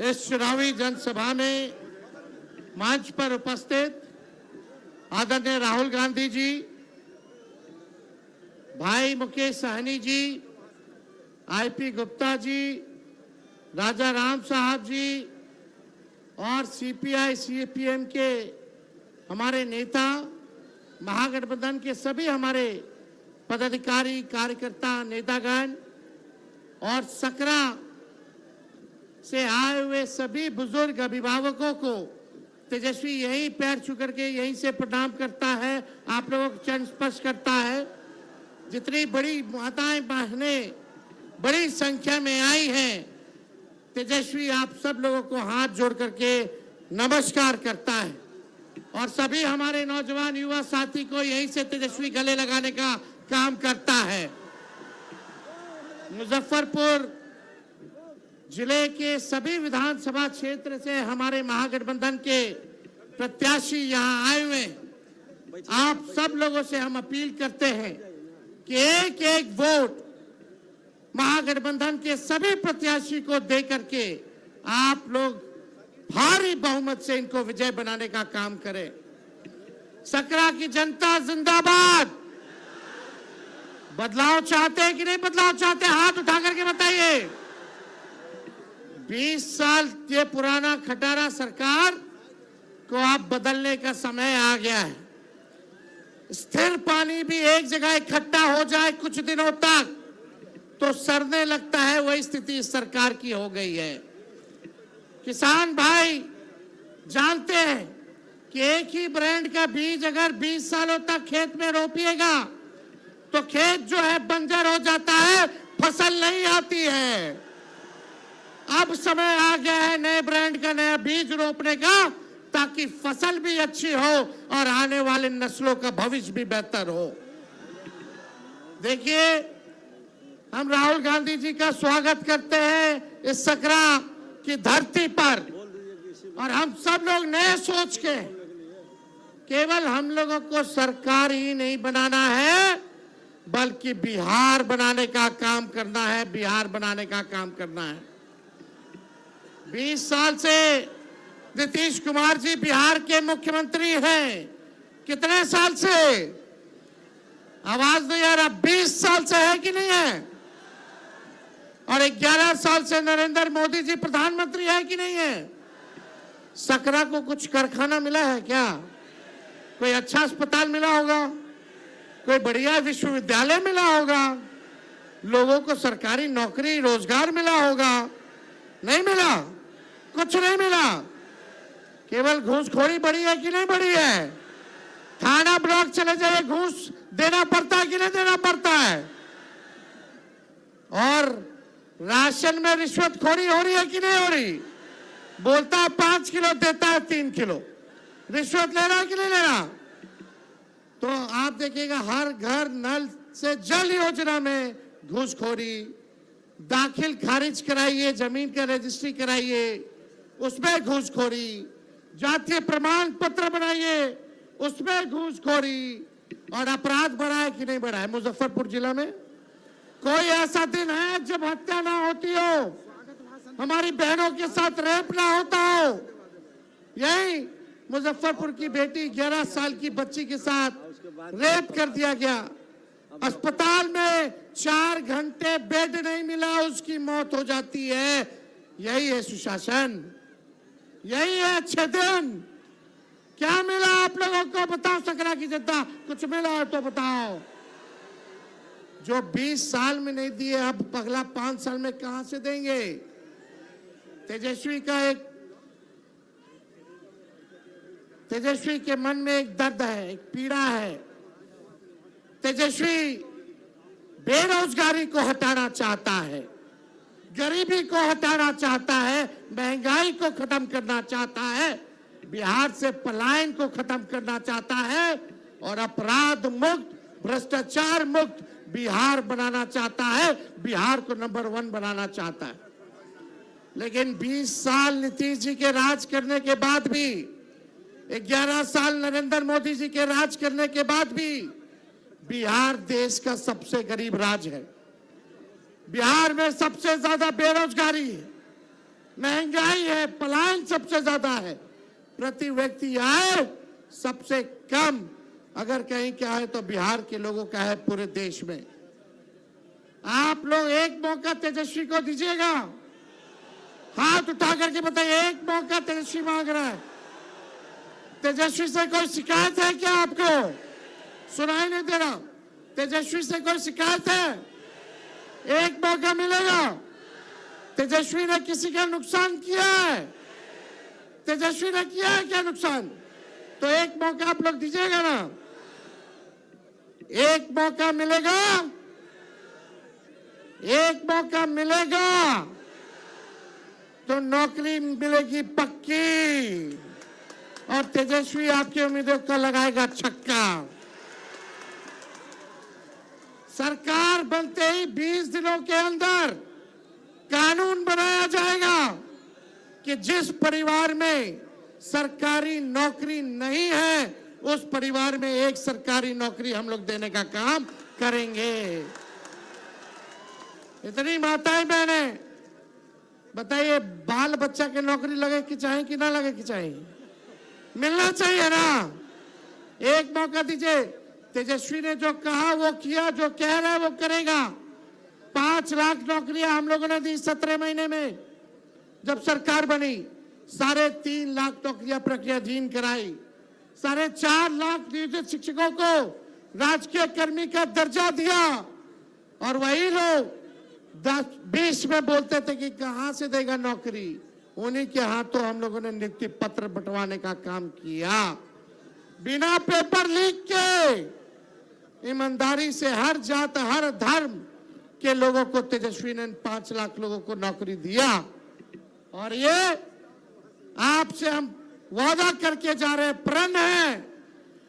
इस चुनावी जनसभा में मंच पर उपस्थित आदरणीय राहुल गांधी जी, भाई मुकेश सहनी जी, आईपी गुप्ता जी, राजा राम साहब जी और सीपीआई सीपीएम के हमारे नेता, महागठबंधन के सभी हमारे पदाधिकारी, कार्यकर्ता, नेतागण और सकरा से आए हुए सभी बुजुर्ग अभिभावकों को तेजस्वी यही पैर छू करके यहीं से प्रणाम करता है, आप लोगों को चरण स्पर्श करता है। जितनी बड़ी माताएं बहनें बड़ी संख्या में आई हैं, तेजस्वी आप सब लोगों को हाथ जोड़ करके नमस्कार करता है और सभी हमारे नौजवान युवा साथी को यहीं से तेजस्वी गले लगाने का काम करता है। मुजफ्फरपुर जिले के सभी विधानसभा क्षेत्र से हमारे महागठबंधन के प्रत्याशी यहां आए हुए हैं। आप सब लोगों से हम अपील करते हैं कि एक एक वोट महागठबंधन के सभी प्रत्याशी को दे करके आप लोग भारी बहुमत से इनको विजय बनाने का काम करें। सकरा की जनता जिंदाबाद। बदलाव चाहते हैं कि नहीं बदलाव चाहते? हाथ उठा करके बताइए। 20 साल ये पुराना खटारा सरकार को अब बदलने का समय आ गया है। स्थिर पानी भी एक जगह इकट्ठा हो जाए कुछ दिनों तक तो सड़ने लगता है, वही स्थिति इस सरकार की हो गई है। किसान भाई जानते हैं कि एक ही ब्रांड का बीज अगर 20 सालों तक खेत में रोपिएगा तो खेत जो है बंजर हो जाता है, फसल नहीं आती है। अब समय आ गया है नए ब्रांड का नया बीज रोपने का, ताकि फसल भी अच्छी हो और आने वाले नस्लों का भविष्य भी बेहतर हो। देखिए, हम राहुल गांधी जी का स्वागत करते हैं इस सकरा की धरती पर और हम सब लोग नए सोच के केवल हम लोगों को सरकार ही नहीं बनाना है बल्कि बिहार बनाने का काम करना है, बिहार बनाने का काम करना है। 20 साल से नीतीश कुमार जी बिहार के मुख्यमंत्री हैं। कितने साल से? आवाज नहीं आ रहा। 20 साल से है कि नहीं है? और 11 साल से नरेंद्र मोदी जी प्रधानमंत्री है कि नहीं है? सकरा को कुछ कारखाना मिला है क्या? कोई अच्छा अस्पताल मिला होगा? कोई बढ़िया विश्वविद्यालय मिला होगा? लोगों को सरकारी नौकरी रोजगार मिला होगा? नहीं मिला, कुछ नहीं मिला। केवल घूसखोरी बढ़ी है कि नहीं बढ़ी है? थाना ब्लॉक चले जाइए, घूस देना पड़ता है कि नहीं देना पड़ता है? और राशन में रिश्वतखोरी हो रही है कि नहीं हो रही? बोलता है 5 किलो, देता है 3 किलो। रिश्वत ले रहा है कि नहीं ले रहा? तो आप देखिएगा हर घर नल से जल योजना में घूसखोरी, दाखिल खारिज कराइए, जमीन का रजिस्ट्री कराइए, उसमें घूसखोरी, जातीय प्रमाण पत्र बनाइए, उसमें घूसखोरी। और अपराध बढ़ा है कि नहीं बढ़ा है? मुजफ्फरपुर जिला में कोई ऐसा दिन है जब हत्या ना होती हो, हमारी बहनों के साथ रेप ना होता हो? यही मुजफ्फरपुर की बेटी 11 साल की बच्ची के साथ रेप कर दिया गया। अस्पताल में 4 घंटे बेड नहीं मिला, उसकी मौत हो जाती है। यही है सुशासन, यही है अच्छे दिन। क्या मिला आप लोगों को? बताओ सकरा की जनता, कुछ मिला है तो बताओ। जो 20 साल में नहीं दिए, अब अगला 5 साल में कहां से देंगे? तेजस्वी के मन में एक दर्द है, एक पीड़ा है। तेजस्वी बेरोजगारी को हटाना चाहता है, गरीबी को हटाना चाहता है, महंगाई को खत्म करना चाहता है, बिहार से पलायन को खत्म करना चाहता है और अपराध मुक्त, भ्रष्टाचार मुक्त बिहार बनाना चाहता है, बिहार को नंबर 1 बनाना चाहता है। लेकिन 20 साल नीतीश जी के राज करने के बाद भी, 11 साल नरेंद्र मोदी जी के राज करने के बाद भी बिहार देश का सबसे गरीब राज्य है। बिहार में सबसे ज्यादा बेरोजगारी है, महंगाई है, पलायन सबसे ज्यादा है, प्रति व्यक्ति आय सबसे कम अगर कहीं क्या है तो बिहार के लोगों का है पूरे देश में। आप लोग एक मौका तेजस्वी को दीजिएगा? हाथ उठा करके बताइए, एक मौका तेजस्वी मांग रहा है। तेजस्वी से कोई शिकायत है क्या? आपको सुनाई नहीं दे रहा? तेजस्वी से कोई शिकायत है? एक मौका मिलेगा। तेजस्वी ने किसी का नुकसान किया है? तेजस्वी ने किया है क्या नुकसान? तो एक मौका आप लोग दीजिएगा ना? एक मौका मिलेगा, एक मौका मिलेगा तो नौकरी मिलेगी पक्की, और तेजस्वी आपकी उम्मीदों का लगाएगा छक्का। सरकार बनते ही 20 दिनों के अंदर कानून बनाया जाएगा कि जिस परिवार में सरकारी नौकरी नहीं है उस परिवार में एक सरकारी नौकरी हम लोग देने का काम करेंगे। इतनी माताएं बहनें बताइए, बाल बच्चा के नौकरी लगे कि चाहे कि ना लगे कि चाहे, मिलना चाहिए ना? एक मौका दीजिए। तेजस्वी ने जो कहा वो किया, जो कह रहा है वो करेगा। 5 लाख नौकरियां हम लोगों ने दी 17 महीने में जब सरकार बनी। 3.5 लाख नौकरियां प्रक्रियाधीन कराई। 4.5 लाख नियोजित शिक्षकों को राजकीय कर्मी का दर्जा दिया, और वही लोग 10-20 में बोलते थे कि कहां से देगा नौकरी, उन्हीं के हाथों हम लोगों ने नियुक्ति पत्र बंटवाने का काम किया। बिना पेपर लीक के ईमानदारी से हर जात हर धर्म के लोगों को तेजस्वी ने 5 लाख लोगों को नौकरी दिया। और ये आपसे हम वादा करके जा रहे हैं, प्रण है,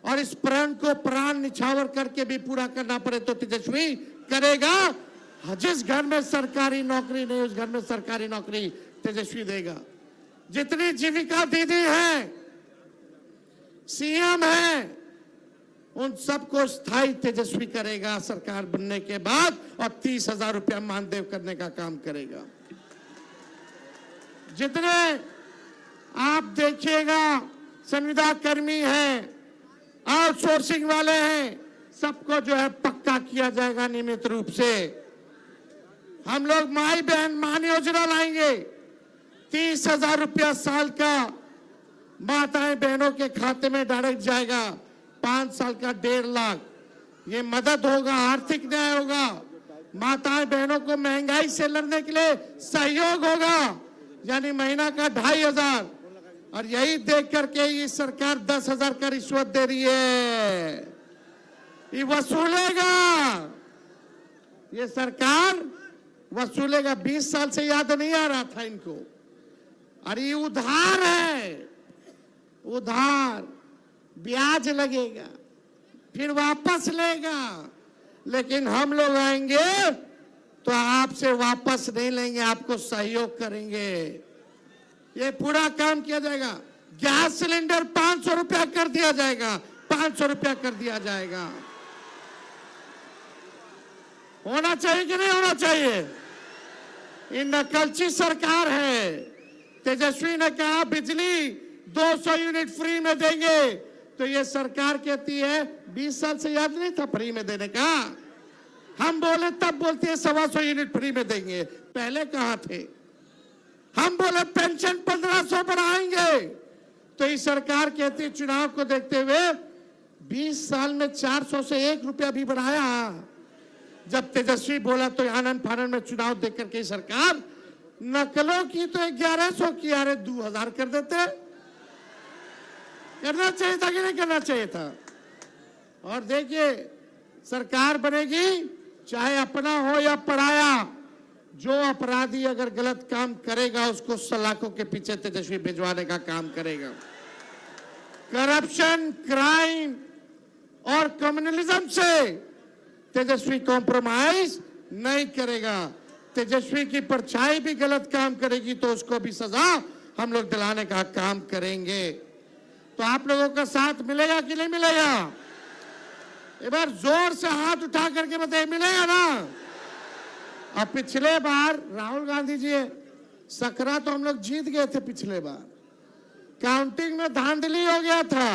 और इस प्रण को प्राण निछावर करके भी पूरा करना पड़े तो तेजस्वी करेगा। जिस घर में सरकारी नौकरी नहीं उस घर में सरकारी नौकरी तेजस्वी देगा। जितनी जीविका दीदी है, सीएम है, उन सबको स्थायी तेजस्वी करेगा सरकार बनने के बाद, और 30,000 रुपया मानदेय करने का काम करेगा। जितने आप देखिएगा संविदा कर्मी हैं, आउटसोर्सिंग वाले हैं, सबको जो है पक्का किया जाएगा नियमित रूप से। हम लोग माई बहन मान योजना लाएंगे। 30,000 रुपया साल का माताएं बहनों के खाते में डायरेक्ट जाएगा। 5 साल का 1.5 लाख। ये मदद होगा, आर्थिक न्याय होगा, माताएं बहनों को महंगाई से लड़ने के लिए सहयोग होगा, यानी महीना का 2,500। और यही देख करके ये सरकार 10,000 का रिश्वत दे रही है। ये वसूलेगा, ये सरकार वसूलेगा। 20 साल से याद नहीं आ रहा था इनको। अरे ये उधार है, उधार, ब्याज लगेगा, फिर वापस लेगा। लेकिन हम लोग आएंगे तो आपसे वापस नहीं लेंगे, आपको सहयोग करेंगे। ये पूरा काम किया जाएगा। गैस सिलेंडर 500 रुपया कर दिया जाएगा, 500 रुपया कर दिया जाएगा। होना चाहिए कि नहीं होना चाहिए? ये नकलची सरकार है। तेजस्वी ने कहा बिजली 200 यूनिट फ्री में देंगे, तो ये सरकार कहती है 20 साल से याद नहीं था फ्री में देने का? हम बोले तब बोलते हैं 125 यूनिट फ्री में देंगे, पहले कहां थे? हम बोले पेंशन 1500 बढ़ाएंगे, तो ये सरकार कहती है चुनाव को देखते हुए 20 साल में 400 से 1 रुपया भी बढ़ाया। जब तेजस्वी बोला तो आनंद फानंद में चुनाव देख करके सरकार नकलों की तो 1100 की, अरे 2000 कर देते। करना चाहिए था कि नहीं करना चाहिए था? और देखिए सरकार बनेगी, चाहे अपना हो या पराया, जो अपराधी अगर गलत काम करेगा उसको सलाखों के पीछे तेजस्वी भिजवाने का काम करेगा। करप्शन, क्राइम और कम्युनलिज्म से तेजस्वी कॉम्प्रोमाइज नहीं करेगा। तेजस्वी की परछाई भी गलत काम करेगी तो उसको भी सजा हम लोग दिलाने का काम करेंगे। तो आप लोगों का साथ मिलेगा कि नहीं मिलेगा? एक बार जोर से हाथ उठा करके बताइए, मिलेगा ना? अब पिछले बार राहुल गांधी जी सकरा तो हम लोग जीत गए थे पिछले बार, काउंटिंग में धांधली हो गया था,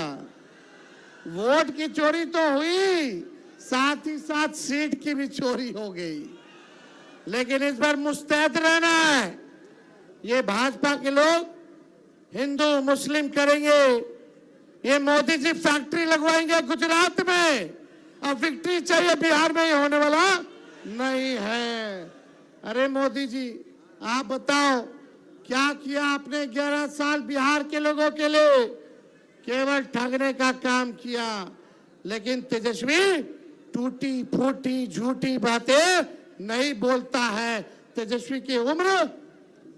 वोट की चोरी तो हुई, साथ ही साथ सीट की भी चोरी हो गई। लेकिन इस बार मुस्तैद रहना है। ये भाजपा के लोग हिंदू मुस्लिम करेंगे, ये मोदी जी फैक्ट्री लगवाएंगे गुजरात में, अब विक्ट्री चाहिए बिहार में, ही होने वाला नहीं है। अरे मोदी जी आप बताओ क्या किया आपने 11 साल बिहार के लोगों के लिए? केवल ठगने का काम किया। लेकिन तेजस्वी टूटी फूटी झूठी बातें नहीं बोलता है। तेजस्वी की उम्र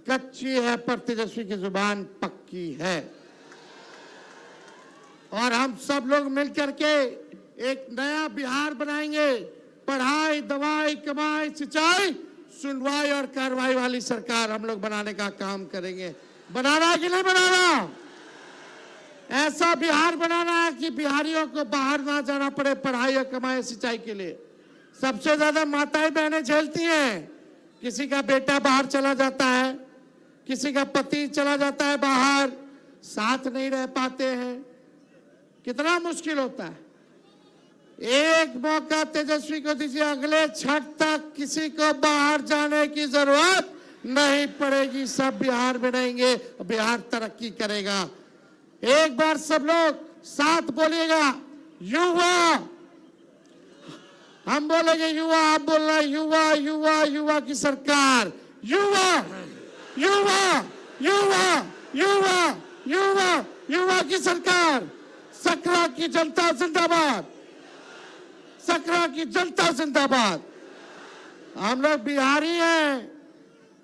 कच्ची है पर तेजस्वी की जुबान पक्की है। और हम सब लोग मिलकर के एक नया बिहार बनाएंगे। पढ़ाई, दवाई, कमाई, सिंचाई, सुनवाई और कार्रवाई वाली सरकार हम लोग बनाने का काम करेंगे। बनाना कि नहीं बनाना? ऐसा बिहार बनाना है कि बिहारियों को बाहर ना जाना पड़े पढ़ाई और कमाई सिंचाई के लिए। सबसे ज्यादा माताएं बहनें झेलती हैं। किसी का बेटा बाहर चला जाता है, किसी का पति चला जाता है बाहर, साथ नहीं रह पाते हैं, कितना मुश्किल होता है। एक मौका तेजस्वी को दीजिए, अगले छठ तक किसी को बाहर जाने की जरूरत नहीं पड़ेगी। सब बिहार में रहेंगे, बिहार तरक्की करेगा। एक बार सब लोग साथ बोलिएगा, युवा। हम बोलेंगे युवा, आप बोलना युवा युवा युवा की सरकार। युवा युवा युवा युवा युवा युवा की सरकार। सकरा की जनता जिंदाबाद, सकरा की जनता जिंदाबाद। हम लोग बिहारी हैं,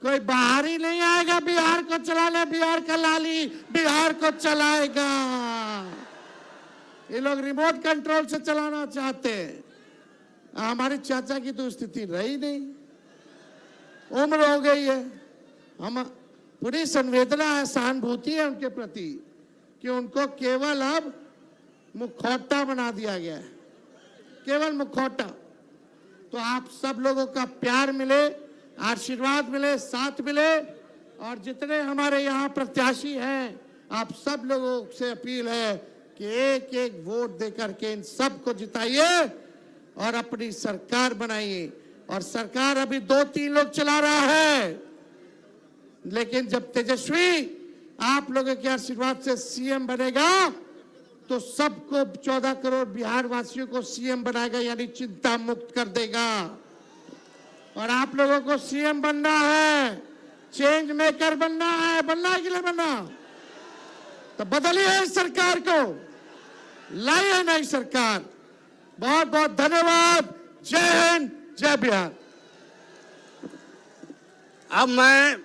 कोई बाहरी नहीं आएगा बिहार को चलाने। बिहार का लाली बिहार को चलाएगा। ये लोग रिमोट कंट्रोल से चलाना चाहते हैं। हमारे चाचा की तो स्थिति रही नहीं, उम्र हो गई है। हम पूरी संवेदना है, सहानुभूति है उनके प्रति कि उनको केवल अब मुखौटा बना दिया गया है, केवल मुखौटा। तो आप सब लोगों का प्यार मिले, आशीर्वाद मिले, साथ मिले। और जितने हमारे यहाँ प्रत्याशी हैं, आप सब लोगों से अपील है कि एक एक वोट देकर के इन सबको जिताइए और अपनी सरकार बनाइए। और सरकार अभी 2-3 लोग चला रहा है, लेकिन जब तेजस्वी आप लोगों के आशीर्वाद से सीएम बनेगा तो सबको 14 करोड़ बिहार वासियों को सीएम बनाएगा, यानी चिंता मुक्त कर देगा। और आप लोगों को सीएम बनना है, चेंज मेकर बनना है। बनना है कि नहीं बनना? तो बदलिए इस सरकार को, लाइए नई सरकार। बहुत बहुत धन्यवाद। जय हिंद, जय बिहार। अब मैं